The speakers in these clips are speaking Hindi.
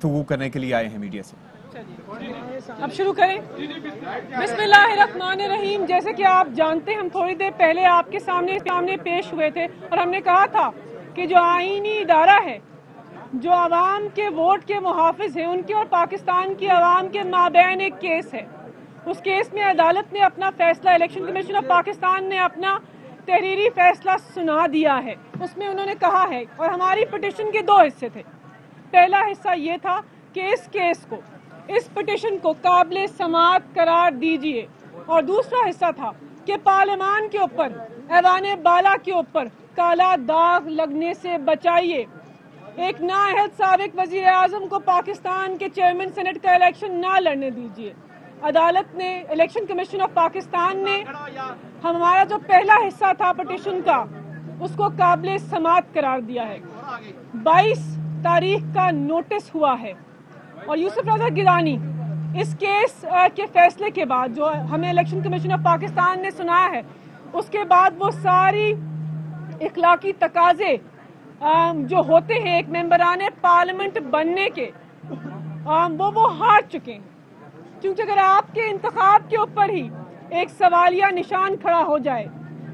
गुफ्तगू करने के लिए आए हैं मीडिया से। अब शुरू करें। बिस्मिल्लाहिर्रहमानिर्रहीम। जैसे कि आप जानते हैं, हम थोड़ी देर पहले आपके सामने पेश हुए थे और हमने कहा था कि जो आईनी इदारा है, जो आवाम के वोट के मुहाफिज हैं, उनके और पाकिस्तान की आवाम के माबैन एक केस है। उस केस में अदालत ने अपना फैसला, इलेक्शन कमीशन ऑफ पाकिस्तान ने अपना तहरीरी फैसला सुना दिया है। उसमें उन्होंने कहा है, और हमारी पिटिशन के दो हिस्से थे। पहला हिस्सा ये था कि इस पिटिशन को काबिल समाअत करार दीजिए, और दूसरा हिस्सा था कि पार्लियामान के ऊपर, ऐवान बाला के ऊपर काला दाग लगने से बचाइए। एक नाअहल साबिक वजीर आजम को पाकिस्तान के चेयरमैन सेनेट का इलेक्शन ना लड़ने दीजिए। अदालत ने, इलेक्शन कमीशन ऑफ पाकिस्तान ने हमारा जो पहला हिस्सा था पिटिशन का, उसको काबिल समाअत करार दिया है। 22 तारीख का नोटिस हुआ है, और यूसुफ रज़ा गिलानी इस केस के फैसले के बाद, जो हमें इलेक्शन कमीशन ऑफ पाकिस्तान ने सुनाया है, उसके बाद वो सारी इखलाकी तकाजे जो होते हैं एक मेंबरान पार्लियामेंट बनने के, वो हार चुके हैं। क्योंकि अगर आपके इंतखाब के ऊपर ही एक सवालिया निशान खड़ा हो जाए,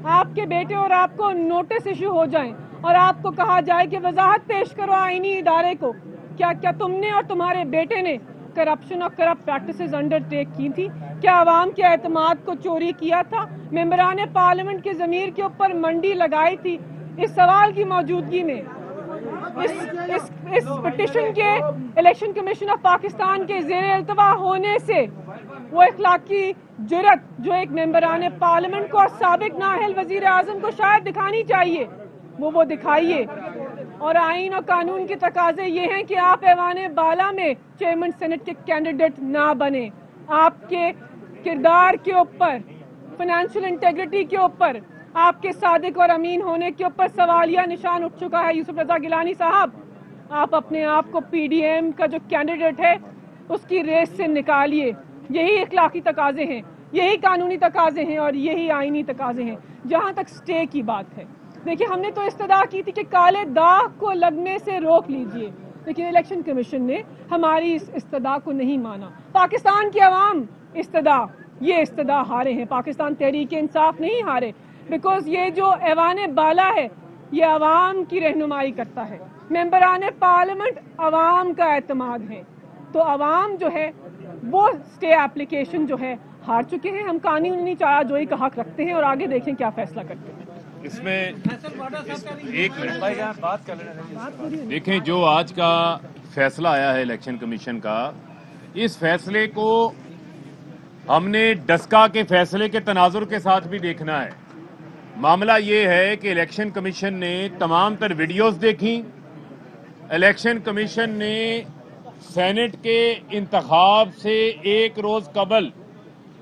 आपके बेटे और आपको नोटिस इशू हो जाए और आपको कहा जाए कि वजाहत पेश करो आईनी इदारे को, क्या तुमने और तुम्हारे बेटे ने करप्शन और करप्ट प्रैक्टिसेस अंडरटेक की थी? क्या आवाम के एतमाद को चोरी किया था? मेंबरान पार्लियामेंट के ज़मीर के ऊपर मंडी लगाई थी? इस सवाल की मौजूदगी में इस पिटिशन के इलेक्शन कमीशन ऑफ पाकिस्तान के ज़ेरे इल्तवा होने से वो इखलाकी जुर्रत जो एक मेंबरान पार्लियामेंट को और साबिक नाअहल वजीर आजम को शायद दिखानी चाहिए, वो दिखाइए। और आइन और कानून के तकाजे ये हैं कि आप ऐवान बाला में चेयरमैन सेनेट के कैंडिडेट ना बने। आपके किरदार के ऊपर, फाइनेंशियल इंटेग्रिटी के ऊपर, आपके सादिक और अमीन होने के ऊपर सवालिया निशान उठ चुका है। यूसुफ रज़ा गिलानी साहब, आप अपने आप को पीडीएम का जो कैंडिडेट है उसकी रेस से निकालिए। यही इखलाकी तकाजे हैं, यही कानूनी तकाजे हैं और यही आईनी तकाजे हैं। जहाँ तक स्टे की बात है, देखिए, हमने तो इस्तदा की थी कि काले दाग को लगने से रोक लीजिए, लेकिन इलेक्शन कमीशन ने हमारी इस इस्तदा को नहीं माना। पाकिस्तान की आवाम ये इस्तदा हारे हैं, पाकिस्तान तहरीक इंसाफ नहीं हारे। बिकॉज ये जो ऐवान बाला है, ये आवाम की रहनुमाई करता है। मेंबरान पार्लियामेंट आवाम का एतमाद है, तो आवाम जो है वो स्टे एप्लीकेशन जो है हार चुके हैं। हम कानूनी चाराजोई का हक रखते हैं और आगे देखें क्या फैसला करते हैं। इसमें एक मिनट बात कर लेना। देखें, जो आज का फैसला आया है इलेक्शन कमीशन का, इस फैसले को हमने डस्का के फैसले के तनाजुर के साथ भी देखना है। मामला ये है कि इलेक्शन कमीशन ने तमाम तर वीडियोस देखी। इलेक्शन कमीशन ने सेनेट के इंतखाब से एक रोज कबल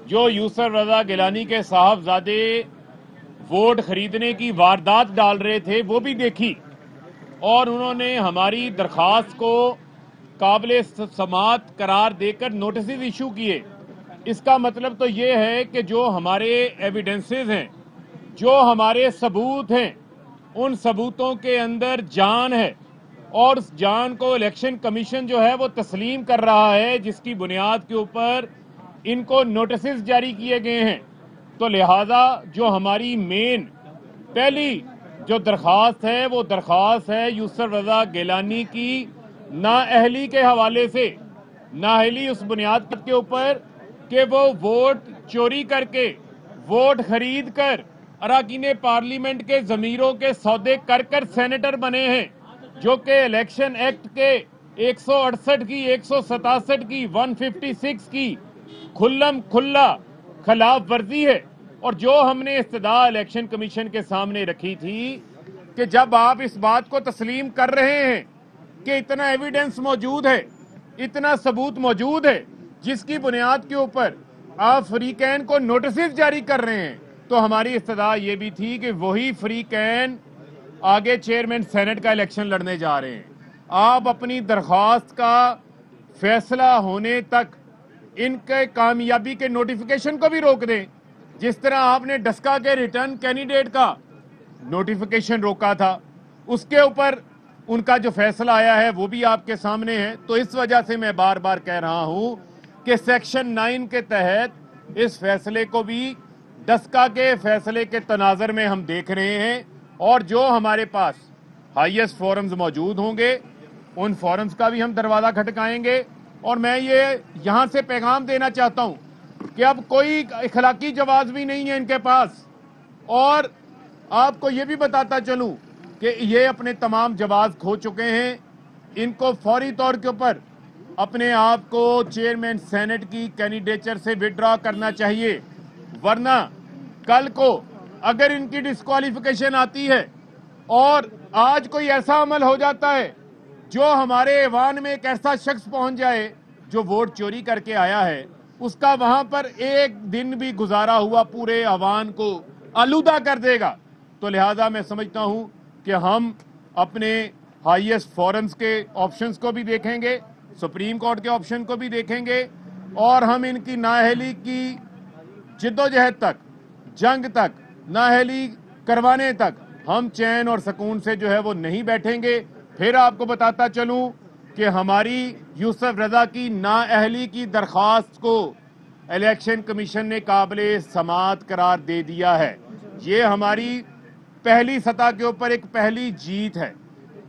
जो यूसुफ रज़ा गिलानी के साहबजादे वोट खरीदने की वारदात डाल रहे थे वो भी देखी, और उन्होंने हमारी दरख्वास्त को काबिल समाअत करार देकर नोटिस इशू किए। इसका मतलब तो ये है कि जो हमारे एविडेंसेस हैं, जो हमारे सबूत हैं, उन सबूतों के अंदर जान है, और उस जान को इलेक्शन कमीशन जो है वो तस्लीम कर रहा है, जिसकी बुनियाद के ऊपर इनको नोटिस जारी किए गए हैं। तो लिहाजा जो हमारी मेन पहली जो दरख्वास्त है, वो दरख्वास्त है यूसुफ रज़ा गिलानी की नाअहली के हवाले से। नाअहली उस बुनियाद के ऊपर कि वो वोट चोरी करके, वोट खरीद कर, अरकान पार्लियामेंट के ज़मीरों के सौदे कर सेनेटर बने हैं, जो कि इलेक्शन एक्ट के 168 की, 167 की, 156 की खुल्लम खुल्ला खिलाफ वर्जी है। और जो हमने इस्तदा इलेक्शन कमीशन के सामने रखी थी कि जब आप इस बात को तस्लीम कर रहे हैं कि इतना एविडेंस मौजूद है, इतना सबूत मौजूद है, जिसकी बुनियाद के ऊपर आप फ्रीकैन को नोटिस जारी कर रहे हैं, तो हमारी इस्तदा ये भी थी कि वही फ्रीकैन आगे चेयरमैन सेनेट का इलेक्शन लड़ने जा रहे हैं। आप अपनी दरख्वास्त का फैसला होने तक इनके कामयाबी के नोटिफिकेशन को भी रोक दें, जिस तरह आपने डस्का के रिटर्न कैंडिडेट का नोटिफिकेशन रोका था। उसके ऊपर उनका जो फैसला आया है वो भी आपके सामने है। तो इस वजह से मैं बार बार कह रहा हूं कि सेक्शन 9 के तहत इस फैसले को भी डस्का के फैसले के तनाजर में हम देख रहे हैं, और जो हमारे पास हाईएस्ट फोरम्स मौजूद होंगे उन फोरम्स का भी हम दरवाजा खटकाएंगे। और मैं ये यहां से पैगाम देना चाहता हूं कि अब कोई इखलाकी जवाब भी नहीं है इनके पास, और आपको ये भी बताता चलूं कि ये अपने तमाम जवाब खो चुके हैं। इनको फौरी तौर के ऊपर अपने आप को चेयरमैन सेनेट की कैंडिडेचर से विड्रॉ करना चाहिए, वरना कल को अगर इनकी डिस्क्वालिफिकेशन आती है और आज कोई ऐसा अमल हो जाता है जो हमारे ऐवान में एक ऐसा शख्स पहुंच जाए जो वोट चोरी करके आया है, उसका वहां पर एक दिन भी गुजारा हुआ पूरे ऐवान को आलूदा कर देगा। तो लिहाजा मैं समझता हूं कि हम अपने हाईएस्ट फोरम्स के ऑप्शंस को भी देखेंगे, सुप्रीम कोर्ट के ऑप्शन को भी देखेंगे, और हम इनकी नाअहली की जिद्दोजहद तक, जंग तक, नाअहली करवाने तक हम चैन और सुकून से जो है वो नहीं बैठेंगे। फिर आपको बताता चलूं कि हमारी यूसुफ रजा की नाअहली की दरख्वास्त को इलेक्शन कमीशन ने काबिले समाअत करार दे दिया है। ये हमारी पहली सतह के ऊपर एक पहली जीत है।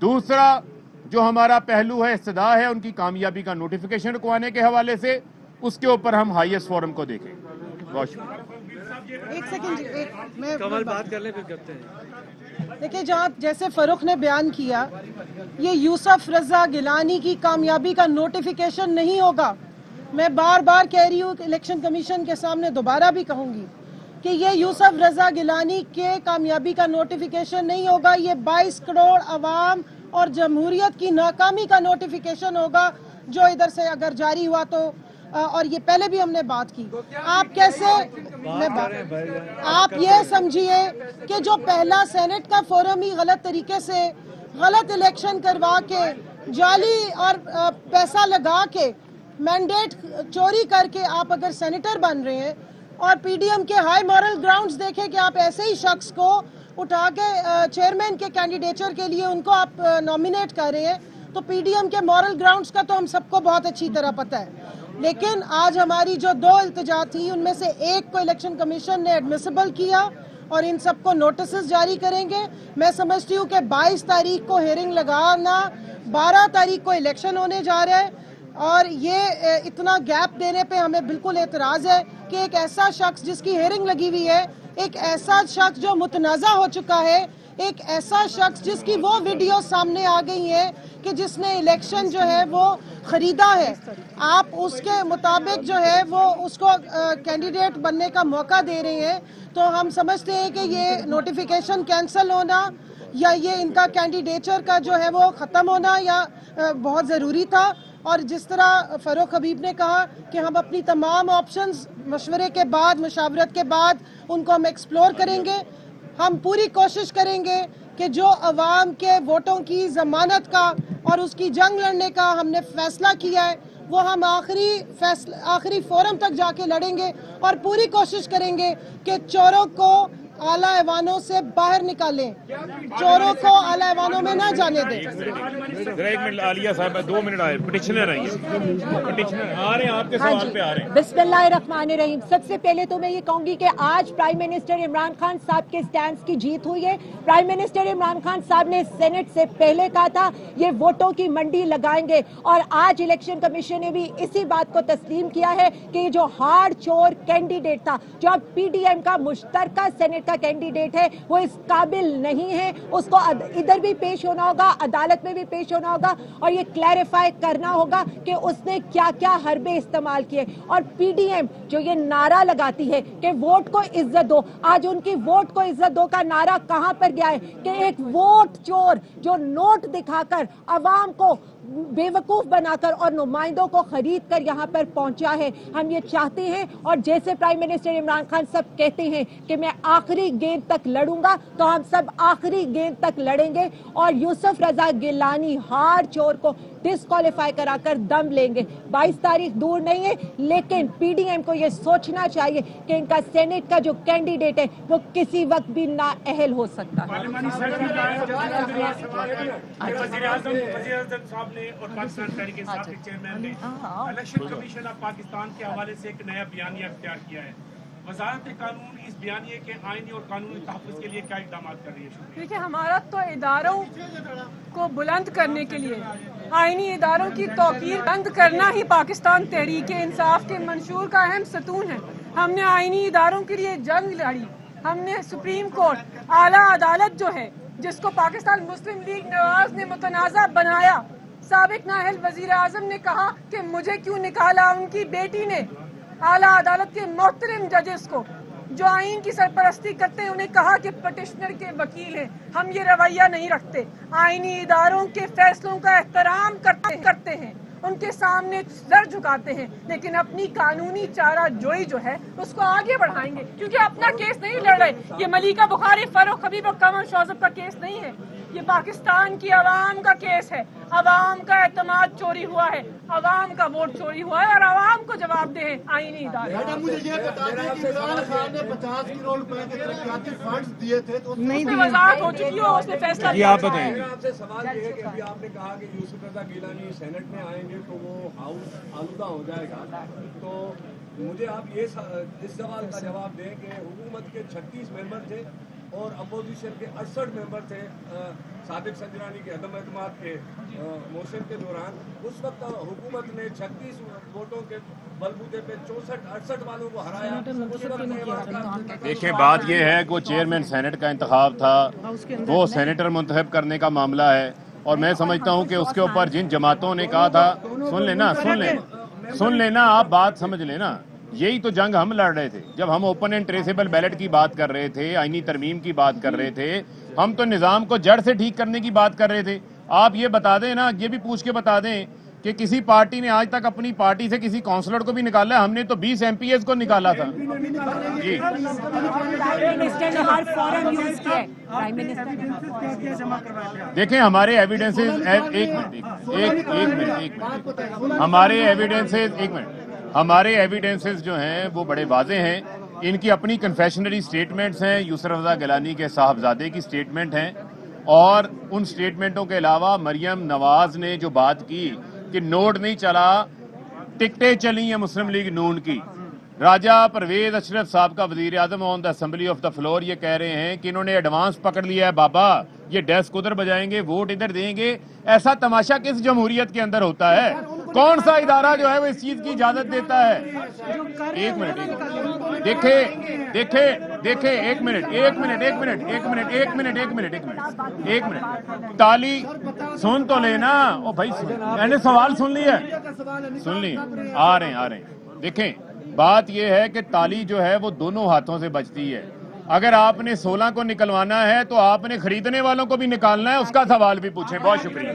दूसरा जो हमारा पहलू है, इस्तदा है उनकी कामयाबी का नोटिफिकेशन रुकवाने के हवाले से, उसके ऊपर हम हाईएस्ट फोरम को देखें। बहुत शुक्रिया। एक सेकंड, मैं कमल बात कर ले फिर करते हैं। देखिए, जैसे फरूख ने बयान किया, ये यूसुफ रजा गिलानी की कामयाबी का नोटिफिकेशन नहीं होगा। मैं बार बार कह रही हूँ कि इलेक्शन कमीशन के सामने दोबारा भी कहूंगी कि ये यूसुफ रजा गिलानी के कामयाबी का नोटिफिकेशन नहीं होगा, ये 22 करोड़ अवाम और जमहूरियत की नाकामी का नोटिफिकेशन होगा, जो इधर से अगर जारी हुआ तो। और ये पहले भी हमने बात की। आप कैसे आप ये समझिए कि जो पहला सेनेट का फोरम ही गलत तरीके से गलत इलेक्शन करवा के, जाली और पैसा लगा के, मैंडेट चोरी करके आप अगर सेनेटर बन रहे हैं, और पीडीएम के हाई मॉरल ग्राउंड्स देखें कि आप ऐसे ही शख्स को उठा के चेयरमैन के कैंडिडेचर के लिए उनको आप नॉमिनेट कर रहे हैं, तो पीडीएम के मॉरल ग्राउंड्स का तो हम सबको बहुत अच्छी तरह पता है। लेकिन आज हमारी जो 2 इल्तिजा थी, उनमें से एक को इलेक्शन कमीशन ने एडमिसिबल किया और इन सबको नोटिस जारी करेंगे। मैं समझती हूँ कि 22 तारीख को हेयरिंग लगाना, 12 तारीख को इलेक्शन होने जा रहा है, और ये इतना गैप देने पे हमें बिल्कुल एतराज है कि एक ऐसा शख्स जिसकी हेयरिंग लगी हुई है, एक ऐसा शख्स जो मुतनाज़ा हो चुका है, एक ऐसा शख्स जिसकी वो वीडियो सामने आ गई है कि जिसने इलेक्शन जो है वो खरीदा है, आप उसके मुताबिक जो है वो उसको कैंडिडेट बनने का मौका दे रहे हैं। तो हम समझते हैं कि ये नोटिफिकेशन कैंसिल होना या ये इनका कैंडिडेचर का जो है वो ख़त्म होना या बहुत ज़रूरी था। और जिस तरह फरूख हबीब ने कहा कि हम अपनी तमाम ऑप्शंस मशवरे के बाद, मुशावरत के बाद उनको हम एक्सप्लोर करेंगे। हम पूरी कोशिश करेंगे कि जो अवाम के वोटों की ज़मानत का और उसकी जंग लड़ने का हमने फैसला किया है, वो हम आखिरी फोरम तक जाके लड़ेंगे, और पूरी कोशिश करेंगे कि चोरों को आला ऐवानों से बाहर निकालें, चोरों को आला ऐवानों में ना जाने दें। एक मिनट आलिया साहब, 2 मिनट आए, पिटिशनर आइए, पिटिशनर आ रहे हैं, आपके सवाल पे आ रहे हैं। बिस्मिल्लाहिर्रहमानिर्रहीम। सबसे पहले तो मैं ये कहूंगी कि आज प्राइम मिनिस्टर इमरान खान साहब के स्टैंड की जीत हुई है। प्राइम मिनिस्टर इमरान खान साहब ने सेनेट से पहले कहा था ये वोटों की मंडी लगाएंगे, और आज इलेक्शन कमीशन ने भी इसी बात को तस्लीम किया है कि ये जो हार्ड चोर कैंडिडेट था, जो अब पीडीएम का मुश्तरका सेनेट का कैंडिडेट है, वो इस काबिल नहीं है, उसको इधर भी पेश होना होगा, अदालत में भी पेश होना होगा, और ये क्लैरिफाई करना होगा कि उसने क्या क्या हरबे इस्तेमाल किए। और पीडीएम जो ये नारा लगाती है कि वोट को इज्जत दो, आज उनकी वोट को इज्जत दो का नारा कहां पर गया है कि एक वोट चोर जो नोट दिखाकर अवाम को बेवकूफ बनाकर और नुमाइंदों को खरीद कर यहाँ पर पहुंचा है। हम ये चाहते हैं, और जैसे प्राइम मिनिस्टर इमरान खान सब कहते हैं कि मैं आखिरी गेंद तक लड़ूंगा, तो हम सब आखिरी गेंद तक लड़ेंगे और यूसुफ रजा गिलानी हार चोर को डिस्क्वालीफाई कराकर दम लेंगे। 22 तारीख दूर नहीं है, लेकिन पीडीएम को यह सोचना चाहिए कि इनका सेनेट का जो कैंडिडेट है वो किसी वक्त भी नाअहल हो सकता है। साहब ने और पाकिस्तान तहरीक इंसाफ के चेयरमैन ने इलेक्शन कमीशन ऑफ पाकिस्तान के हवाले से एक नया बयानिया अख्तियार किया है। वजारत कानून इस बयानिए के आईनी और कानूनी तहफ़्फ़ुज़ के लिए क्या इक़दाम कर रही है? देखिए, हमारा तो इदारों को बुलंद करने के लिए आईनी इदारों की तौक़ीर बंद करना ही पाकिस्तान तहरीक इंसाफ के मंशूर का अहम सतून है। हमने आईनी इदारों के लिए जंग लड़ी, हमने सुप्रीम कोर्ट, आला अदालत जो है जिसको पाकिस्तान मुस्लिम लीग नवाज ने मुतनाज़ा बनाया, साबिक नाअहल वज़ीर आज़म ने कहा कि मुझे क्यों निकाला, उनकी बेटी ने आला अदालत के मोहतरम जजेस को जो आइन की सरपरस्ती करते हैं उन्हें कहा कि पटिशनर के वकील हैं। हम ये रवैया नहीं रखते, आइनी इदारों के फैसलों का एहतराम करते हैं, उनके सामने सर झुकाते हैं, लेकिन अपनी कानूनी चारा जोई जो है उसको आगे बढ़ाएंगे, क्योंकि अपना केस नहीं लड़ रहे। ये मलिका बुखारी, फरूख हबीब और कमर शौजब का केस नहीं है, ये पाकिस्तान की आवाम का केस है। आवाम का एतमाद चोरी हुआ है, आवाम का वोट चोरी हुआ है और आवाम को जवाबदेह है आईनी इदारे। मुझे ये बता दें कि इमरान खान ने 50 करोड़ रुपए के तरक्याती फंड्स दिए थे तो नहीं, वजाहत हो चुकी है, उसमें फैसला जी आप बताएं। आपसे सवाल ये है कि अभी आपने कहा कि यूसुफ रज़ा गिलानी सेनेट में आएंगे तो वो हाउस आलूदा हो जाएगा, तो मुझे आप ये इस सवाल का जवाब दें कि हुकूमत के 36 मेंबर थे और अपोजिशन के 68 मेंबर थे साबिक संजरानी के अदम एतमाद के मोशन के दौरान। उस वक्त हुकूमत ने 36 वोटों के बलबूते पे 64-68 वालों को हराया। देखिए, बात यह है कि वो चेयरमैन सेनेट का इंतखाब था, वो सेनेटर मुंतखब करने का मामला है, और मैं समझता हूँ कि उसके ऊपर जिन जमातों ने कहा था, सुन लेना आप बात समझ लेना, यही तो जंग हम लड़ रहे थे जब हम ओपन एंड ट्रेसेबल बैलेट की बात कर रहे थे, आईनी तरमीम की बात कर रहे थे, हम तो निज़ाम को जड़ से ठीक करने की बात कर रहे थे। आप ये बता दें ना, ये भी पूछ के बता दें कि किसी पार्टी ने आज तक अपनी पार्टी से किसी काउंसलर को भी निकाला है? हमने तो 20 MPs को निकाला था जी। देखें, हमारे एविडेंसेस हमारे एविडेंसेस जो हैं वो बड़े वाजे हैं। इनकी अपनी कन्फेशनरी स्टेटमेंट्स हैं, यूसुफ रज़ा गिलानी के साहबजादे की स्टेटमेंट हैं, और उन स्टेटमेंटों के अलावा मरियम नवाज ने जो बात की कि नोट नहीं चला, टिकटें चली हैं मुस्लिम लीग नून की। राजा परवेज अशरफ साहब का वजीर आजम on the assembly of the floor ये कह रहे हैं कि इन्होंने एडवांस पकड़ लिया है, बाबा ये डेस्क उधर बजाएंगे, वोट इधर देंगे। ऐसा तमाशा किस जमहूरियत के अंदर होता है? कौन सा इदारा जो है वो इस चीज की इजाजत देता है? एक मिनट ताली सुन तो लेना। ओ भाई मैंने सवाल सुन लिया, आ रहे हैं। देखें, बात यह है कि ताली जो है वो दोनों हाथों से बजती है। अगर आपने 16 को निकलवाना है तो आपने खरीदने वालों को भी निकालना है, उसका सवाल भी पूछें। बहुत शुक्रिया।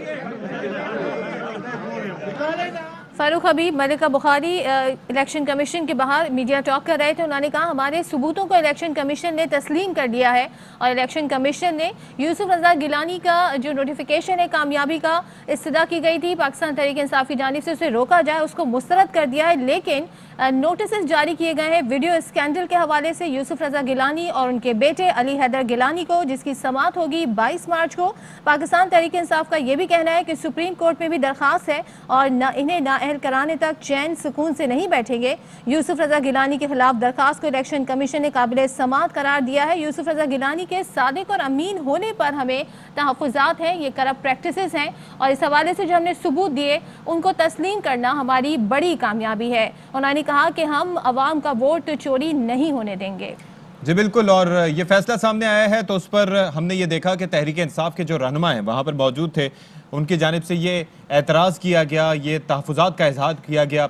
फारूक हबीब, मलिका बुखारी इलेक्शन कमीशन के बाहर मीडिया टॉक कर रहे थे। उन्होंने कहा हमारे सबूतों को इलेक्शन कमीशन ने तस्लीम कर दिया है और इलेक्शन कमीशन ने यूसुफ रज़ा गिलानी का जो नोटिफिकेशन है कामयाबी का इस्तदा की गई थी पाकिस्तान तहरीक इंसाफ की जानिब से उसे रोका जाए, उसको मुस्तरद कर दिया है, लेकिन नोटिस जारी किए गए हैं वीडियो स्कैंडल के हवाले से यूसुफ रज़ा गिलानी और उनके बेटे अली हैदर गिलानी को, जिसकी समाअत होगी 22 मार्च को। पाकिस्तान तहरीक इंसाफ का यह भी कहना है कि सुप्रीम कोर्ट में भी दरखास्त है और इन्हें नाअहल कराने तक चैन सुकून से नहीं बैठेंगे। यूसुफ रज़ा गिलानी के खिलाफ दरखास्त को इलेक्शन कमीशन ने काबिल समाअत करार दिया है। यूसुफ रज़ा गिलानी के सादिक और अमीन होने पर हमें तहफ़्फ़ुज़ात हैं, ये करप्ट प्रैक्टिसेस हैं, और इस हवाले से जो हमने सबूत दिए उनको तस्लीम करना हमारी बड़ी कामयाबी है। उन्होंने कहा कि हम अवाम का वोट चोरी नहीं होने देंगे। जी बिल्कुल, और ये फैसला सामने आया है तो उस पर हमने ये देखा कि तहरीक इंसाफ के जो रहनुमा हैं वहाँ पर मौजूद थे, उनकी जानिब से ये एतराज़ किया गया, ये तहफ़्फ़ुज़ात का इज़हार किया गया।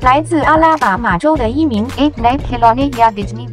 来自阿拉巴马州的一名 8-Net खिलौने या डिज्नी